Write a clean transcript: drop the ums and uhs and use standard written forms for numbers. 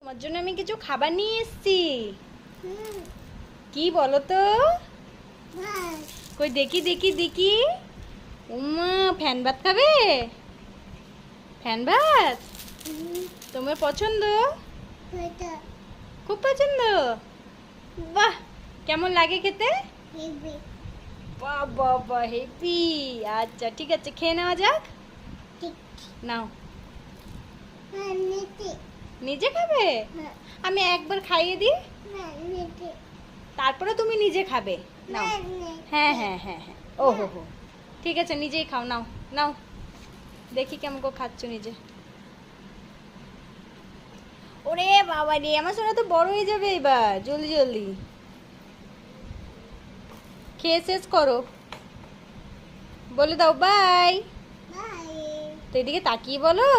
তোমার জন্য আমি কিছু খাবার নিয়ে এসেছি। কি বলো তো? কই দেখি দেখি দেখি। উম্মা, ফ্যান ভাত খাবে? ফ্যান ভাত তোমার পছন্দ? খুব পছন্দ। বাহ, কেমন লাগে খেতে? বাহ বাহ বাহ, হেপি। আচ্ছা ঠিক আছে, খেয়ে নেওয়া যাক। নাও। নিজে খাবে? আমি একবার খাইয়ে দিই, তারপরে তুমি নিজে খাবে। নাও। হ্যাঁ হ্যাঁ হ্যাঁ হ্যাঁ, ও হো হো, ঠিক আছে নিজেই খাও। নাও নাও, দেখি কেমন করে খাচ্ছ নিজে। ওরে বাবা রে, আমার সোনা তো বড় হয়ে যাবে এবার। জলদি জলদি খেয়ে শেষ করো, বলে দাও বাই। তো এদিকে তাকিয়ে বলো।